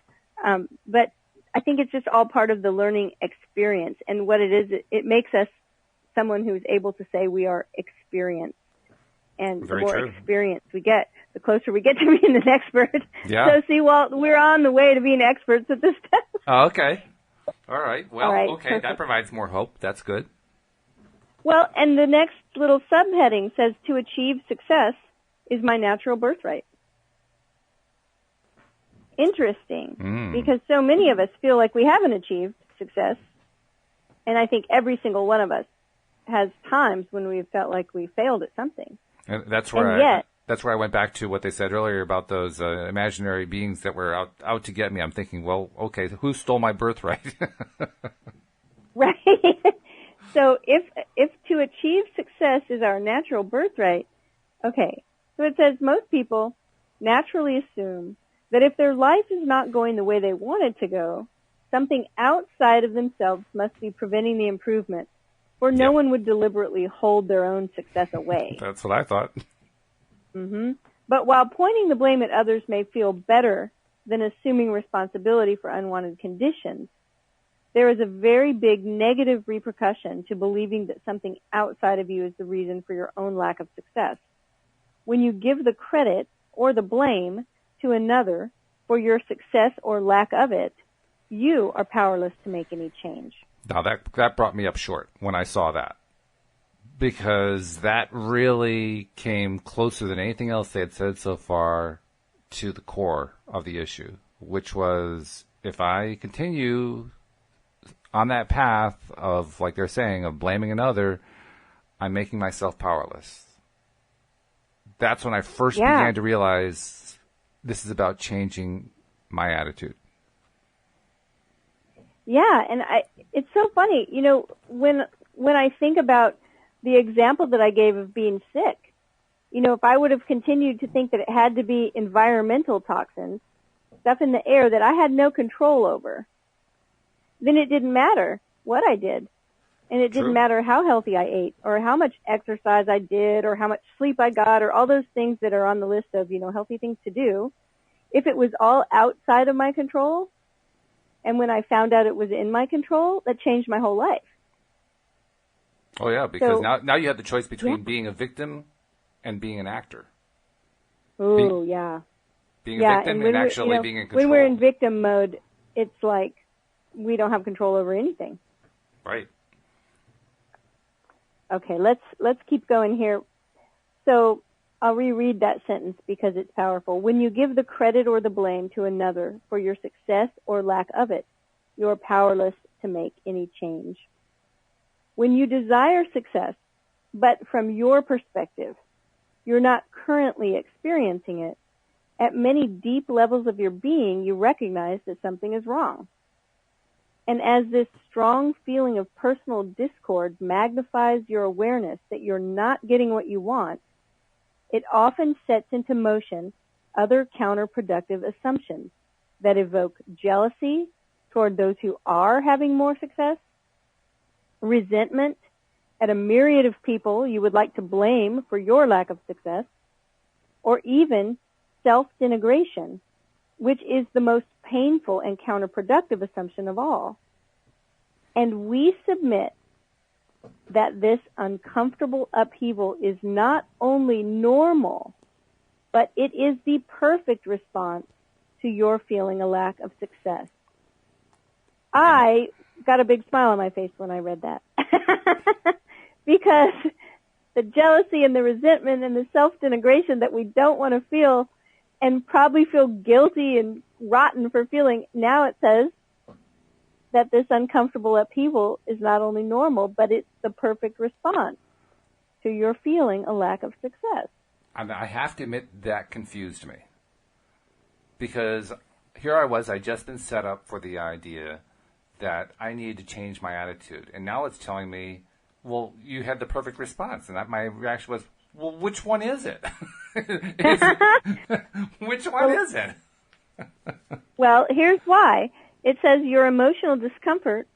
But I think it's just all part of the learning experience. And what it is, it makes us someone who's able to say we are experienced. And Very the more true. experience we get, the closer we get to being an expert. Yeah. So see, Walt, we're on the way to being experts at this time. Oh, okay. All right. Well, All right, okay. perfect. That provides more hope. That's good. Well, and the next little subheading says, to achieve success is my natural birthright. Interesting, because so many of us feel like we haven't achieved success, and I think every single one of us has times when we've felt like we failed at something. And that's where that's where I went back to what they said earlier about those imaginary beings that were out to get me. I'm thinking, well, okay, who stole my birthright? Right. So if to achieve success is our natural birthright, okay, so it says most people naturally assume that if their life is not going the way they want it to go, something outside of themselves must be preventing the improvement, or no one would deliberately hold their own success away. That's what I thought. Mm-hmm. But while pointing the blame at others may feel better than assuming responsibility for unwanted conditions, there is a very big negative repercussion to believing that something outside of you is the reason for your own lack of success. When you give the credit or the blame to another for your success or lack of it, you are powerless to make any change. Now, that brought me up short when I saw that, because that really came closer than anything else they had said so far to the core of the issue, which was if I continue on that path of, like they're saying, of blaming another, I'm making myself powerless. That's when I first began to realize this is about changing my attitude. Yeah, and it's so funny, you know, when I think about the example that I gave of being sick, you know, if I would have continued to think that it had to be environmental toxins, stuff in the air that I had no control over, then it didn't matter what I did. And it didn't matter how healthy I ate or how much exercise I did or how much sleep I got or all those things that are on the list of, you know, healthy things to do. If it was all outside of my control, and when I found out it was in my control, that changed my whole life. Oh, yeah, because now you have the choice between being a victim and being an actor. Oh, yeah. Being a victim and actually being in control. When we're in victim mode, it's like we don't have control over anything. Right. Okay, let's keep going here. So I'll reread that sentence because it's powerful. When you give the credit or the blame to another for your success or lack of it, you're powerless to make any change. When you desire success, but from your perspective, you're not currently experiencing it, at many deep levels of your being, you recognize that something is wrong. And as this strong feeling of personal discord magnifies your awareness that you're not getting what you want, it often sets into motion other counterproductive assumptions that evoke jealousy toward those who are having more success, resentment at a myriad of people you would like to blame for your lack of success, or even self-denigration, which is the most painful and counterproductive assumption of all. And we submit that this uncomfortable upheaval is not only normal, but it is the perfect response to your feeling a lack of success. I got a big smile on my face when I read that. Because the jealousy and the resentment and the self-denigration that we don't want to feel and probably feel guilty and rotten for feeling, now it says that this uncomfortable upheaval is not only normal, but it's the perfect response to your feeling a lack of success. I have to admit that confused me. Because here I was, I'd just been set up for the idea that I needed to change my attitude. And now it's telling me, well, you had the perfect response. And my reaction was, well, which one is it? Which one is it? Well, here's why. It says your emotional discomfort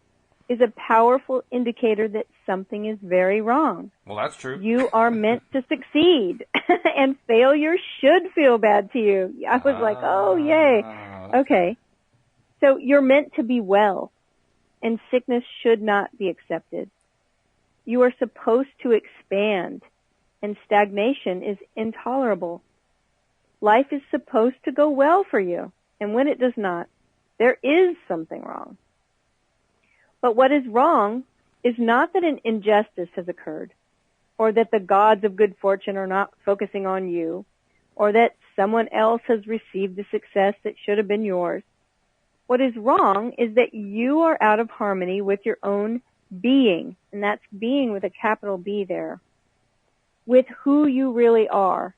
is a powerful indicator that something is very wrong. Well, that's true. You are meant to succeed, and failure should feel bad to you. I was like, oh, yay. Okay. So you're meant to be well, and sickness should not be accepted. You are supposed to expand, and stagnation is intolerable. Life is supposed to go well for you, and when it does not, there is something wrong. But what is wrong is not that an injustice has occurred, or that the gods of good fortune are not focusing on you, or that someone else has received the success that should have been yours. What is wrong is that you are out of harmony with your own being, and that's being with a capital B there, with who you really are,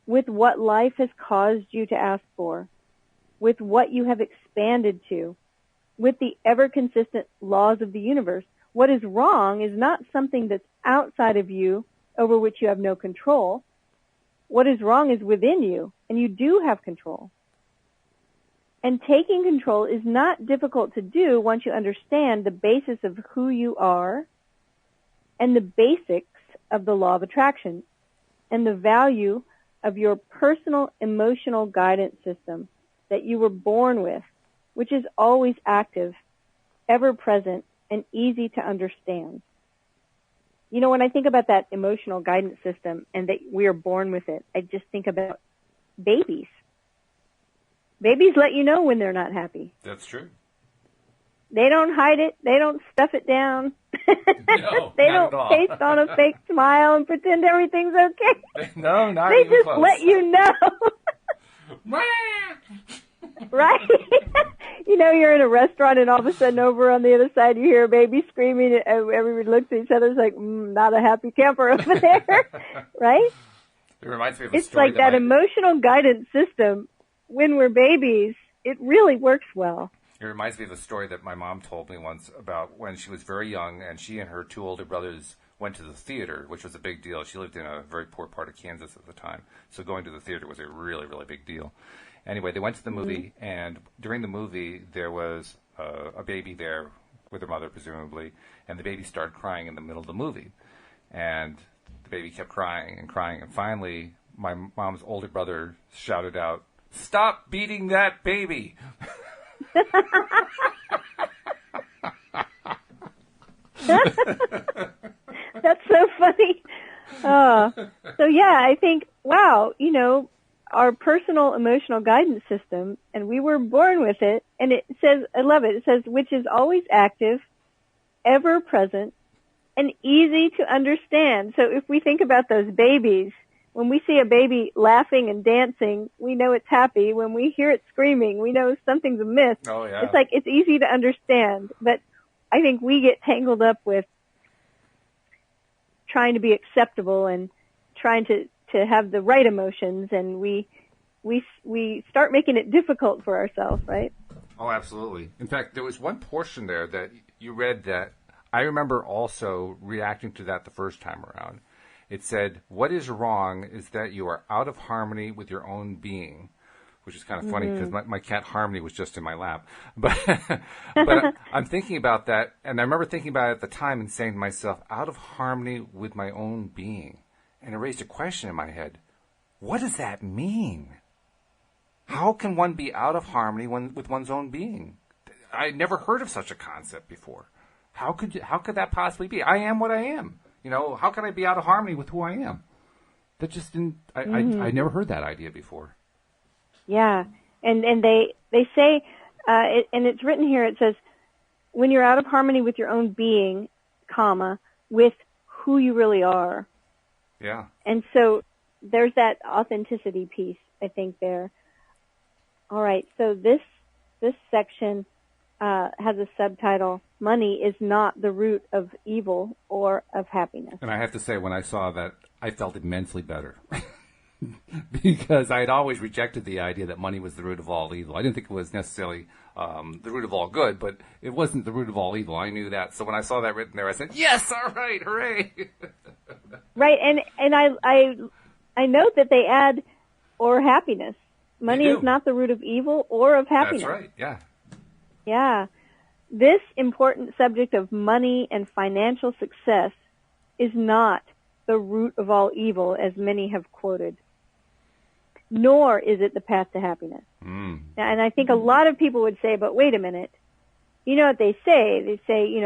with what life has caused you to ask for, with what you have expanded to, with the ever-consistent laws of the universe. What is wrong is not something that's outside of you over which you have no control. What is wrong is within you, and you do have control. And taking control is not difficult to do once you understand the basis of who you are and the basics of the law of attraction and the value of your personal emotional guidance system that you were born with, which is always active, ever present, and easy to understand. You know, when I think about that emotional guidance system and that we are born with it, I just think about babies. Babies let you know when they're not happy. That's true. They don't hide it. They don't stuff it down. No, they not don't at all. paste on a fake smile and pretend everything's okay. No, not they even just close. let you know. Right? You know, you're in a restaurant and all of a sudden over on the other side you hear a baby screaming and everybody looks at each other. It's like, not a happy camper over there. Right? It reminds me of a It's story like that emotional guidance system when we're babies. It really works well. It reminds me of a story that my mom told me once about when she was very young and she and her two older brothers went to the theater, which was a big deal. She lived in a very poor part of Kansas at the time, so going to the theater was a really, really big deal. Anyway, they went to the movie, and during the movie, there was a baby there with her mother, presumably, and the baby started crying in the middle of the movie. And the baby kept crying, and finally, my mom's older brother shouted out, "Stop beating that baby!" That's so funny. So yeah, I think, wow, our personal emotional guidance system, and we were born with it, and it says, I love it, it says, which is always active, ever present, and easy to understand. So if we think about those babies, when we see a baby laughing and dancing, we know it's happy. When we hear it screaming, we know something's amiss. Oh, yeah. It's like it's easy to understand, but I think we get tangled up with trying to be acceptable and trying to have the right emotions, and we start making it difficult for ourselves, right? Oh, absolutely. In fact, there was one portion there that you read that I remember also reacting to that the first time around. It said, what is wrong is that you are out of harmony with your own being, which is kind of funny because my cat Harmony was just in my lap. But I'm thinking about that, and I remember thinking about it at the time and saying to myself, out of harmony with my own being. And it raised a question in my head. What does that mean? How can one be out of harmony with one's own being? I never heard of such a concept before. How could that possibly be? I am what I am. How can I be out of harmony with who I am? That just didn't. I never heard that idea before. Yeah, and they say, and it's written here. It says, when you're out of harmony with your own being, comma, with who you really are. Yeah. And so there's that authenticity piece, I think, there. All right, so this section has a subtitle, Money is Not the Root of Evil or of Happiness. And I have to say, when I saw that, I felt immensely better. Because I had always rejected the idea that money was the root of all evil. I didn't think it was necessarily the root of all good, but it wasn't the root of all evil. I knew that. So when I saw that written there, I said, yes, all right, hooray. Right, and I note that they add or happiness. Money is not the root of evil or of happiness. That's right, yeah. Yeah. This important subject of money and financial success is not the root of all evil, as many have quoted, nor is it the path to happiness. Now, and I think a lot of people would say, but wait a minute. You know what they say? They say,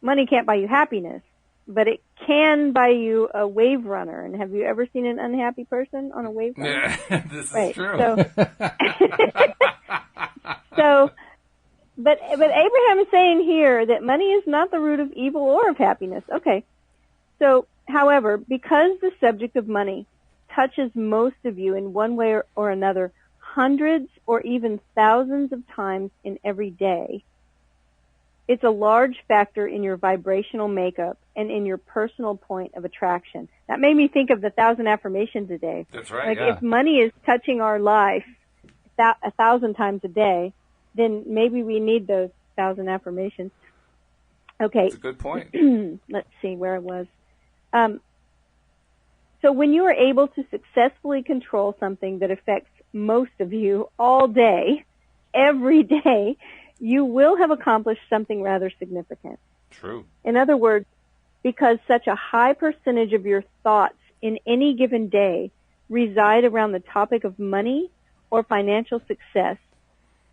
money can't buy you happiness, but it can buy you a wave runner. And have you ever seen an unhappy person on a wave runner? Yeah, this is true. So but Abraham is saying here that money is not the root of evil or of happiness. Okay. So, however, because the subject of money touches most of you in one way or another hundreds or even thousands of times in every day, it's a large factor in your vibrational makeup and in your personal point of attraction. That made me think of the 1,000 affirmations a day. That's right, Like yeah. if money is touching our life 1,000 times a day, then maybe we need those 1,000 affirmations. Okay. That's a good point. Let's see where I was. So when you are able to successfully control something that affects most of you all day, every day, you will have accomplished something rather significant. True. In other words, because such a high percentage of your thoughts in any given day reside around the topic of money or financial success,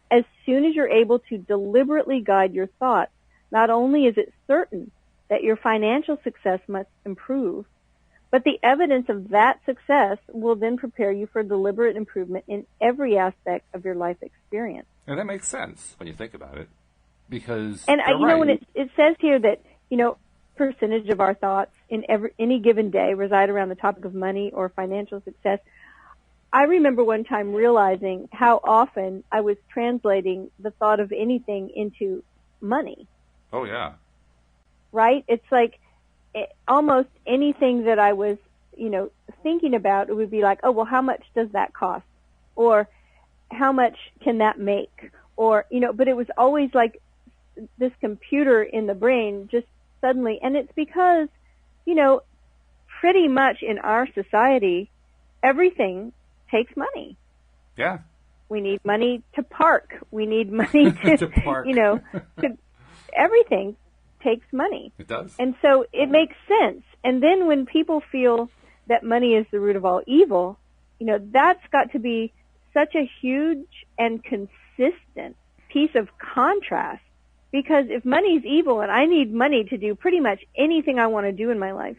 as soon as you're able to deliberately guide your thoughts, not only is it certain that your financial success must improve, but the evidence of that success will then prepare you for deliberate improvement in every aspect of your life experience. And that makes sense when you think about it, because and right. when it says here that percentage of our thoughts in any given day reside around the topic of money or financial success. I remember one time realizing how often I was translating the thought of anything into money. Oh yeah. Right? It's like almost anything that I was, thinking about, it would be like, oh, well, how much does that cost? Or how much can that make? Or, but it was always like this computer in the brain just suddenly, and it's because, pretty much in our society, everything takes money. Yeah. We need money to park. We need money to, To park. Everything takes money. It does. And so it makes sense. And then when people feel that money is the root of all evil, that's got to be such a huge and consistent piece of contrast. Because if money's evil and I need money to do pretty much anything I want to do in my life,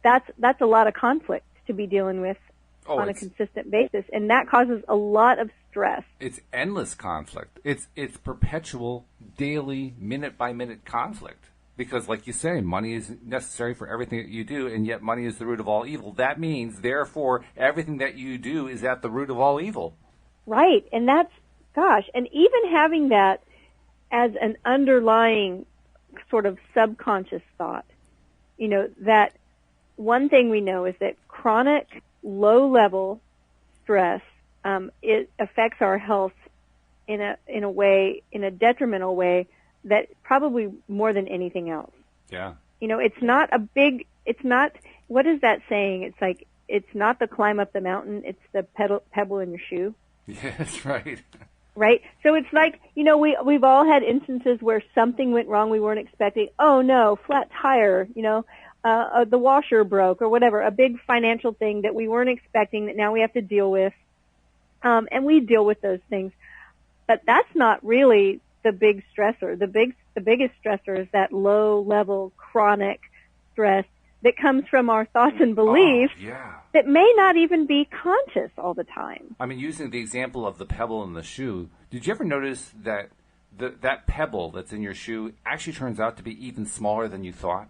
that's a lot of conflict to be dealing with on a consistent basis, and that causes a lot of stress. It's endless conflict. It's perpetual, daily, minute-by-minute conflict. Because, like you say, money is necessary for everything that you do, and yet money is the root of all evil. That means, therefore, everything that you do is at the root of all evil. Right, and and even having that as an underlying sort of subconscious thought, that one thing we know is that chronic low-level stress, it affects our health in a detrimental way that probably more than anything else. Yeah. It's not, what is that saying? It's like, it's not the climb up the mountain, it's the pebble in your shoe. Yes, right. Right? So it's like, we've all had instances where something went wrong we weren't expecting. Oh no, flat tire, the washer broke or whatever, a big financial thing that we weren't expecting that now we have to deal with. And we deal with those things. But that's not really the big stressor. The biggest stressor is that low-level chronic stress that comes from our thoughts and beliefs that may not even be conscious all the time. I mean, using the example of the pebble in the shoe, did you ever notice that that pebble that's in your shoe actually turns out to be even smaller than you thought?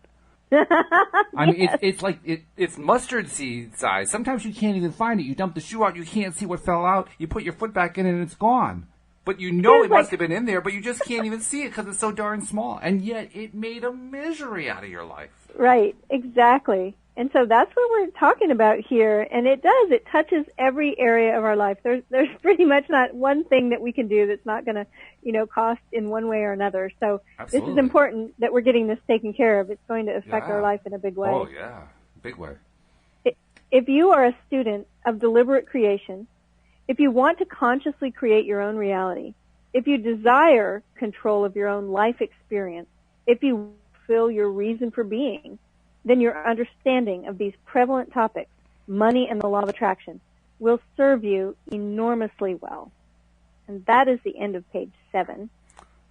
I mean, it's like it's mustard seed size. Sometimes you can't even find it. You dump the shoe out, you can't see what fell out. You put your foot back in and it's gone. But it must have been in there, but you just can't even see it because it's so darn small. And yet it made a misery out of your life. Right, exactly. And so that's what we're talking about here. And it touches every area of our life. There's pretty much not one thing that we can do that's not going to, cost in one way or another. So Absolutely. This is important that we're getting this taken care of. It's going to affect our life in a big way. Oh, yeah, big way. If you are a student of deliberate creation, if you want to consciously create your own reality, if you desire control of your own life experience, if you feel your reason for being, then your understanding of these prevalent topics, money and the law of attraction, will serve you enormously well. And that is the end of page 7.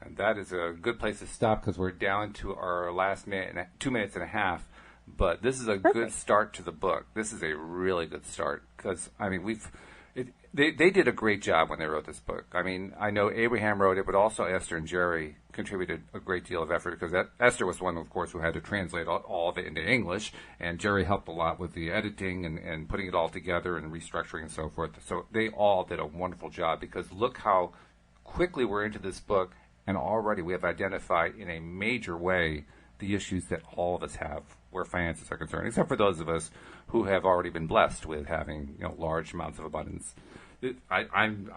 And that is a good place to stop because we're down to our last 2 minutes and a half. But this is a good start to the book. This is a really good start because, I mean, they did a great job when they wrote this book. I mean, I know Abraham wrote it, but also Esther and Jerry contributed a great deal of effort because Esther was the one, of course, who had to translate all of it into English, and Jerry helped a lot with the editing and putting it all together and restructuring and so forth. So they all did a wonderful job because look how quickly we're into this book, and already we have identified in a major way the issues that all of us have where finances are concerned, except for those of us who have already been blessed with having large amounts of abundance. I'm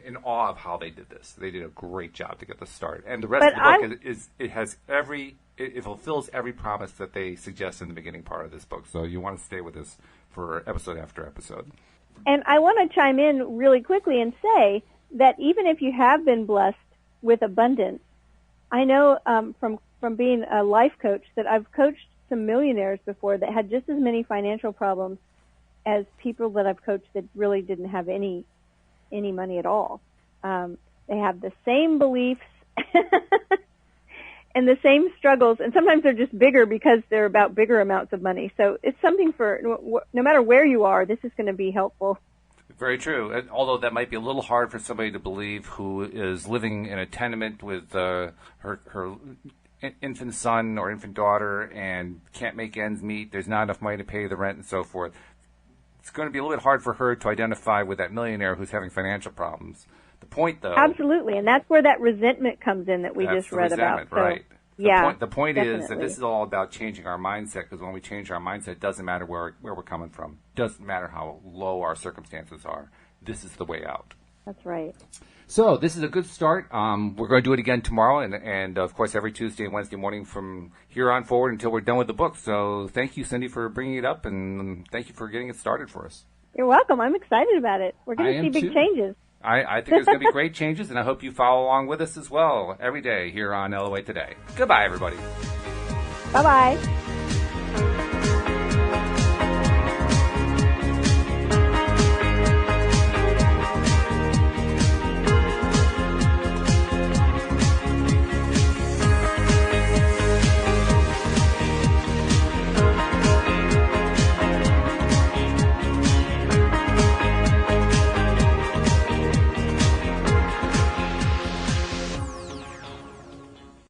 in awe of how they did this. They did a great job to get this started, and the rest of the book it fulfills every promise that they suggest in the beginning part of this book. So you want to stay with us for episode after episode. And I want to chime in really quickly and say that even if you have been blessed with abundance, I know from being a life coach that I've coached some millionaires before that had just as many financial problems as people that I've coached that really didn't have any money at all. They have the same beliefs and the same struggles, and sometimes they're just bigger because they're about bigger amounts of money. So it's something for, no matter where you are, this is going to be helpful. Very true. And although that might be a little hard for somebody to believe who is living in a tenement with her infant son or infant daughter and can't make ends meet, there's not enough money to pay the rent and so forth. It's going to be a little bit hard for her to identify with that millionaire who's having financial problems. The point, though... Absolutely, and that's where that resentment comes in that we just read about. So, right. The point is that this is all about changing our mindset, because when we change our mindset, it doesn't matter where we're coming from. It doesn't matter how low our circumstances are. This is the way out. That's right. So this is a good start. We're going to do it again tomorrow, and of course every Tuesday and Wednesday morning from here on forward until we're done with the book. So thank you, Cindie, for bringing it up, and thank you for getting it started for us. You're welcome. I'm excited about it. We're going to see big changes. I think there's going to be great changes, and I hope you follow along with us as well every day here on LOA Today. Goodbye, everybody. Bye-bye.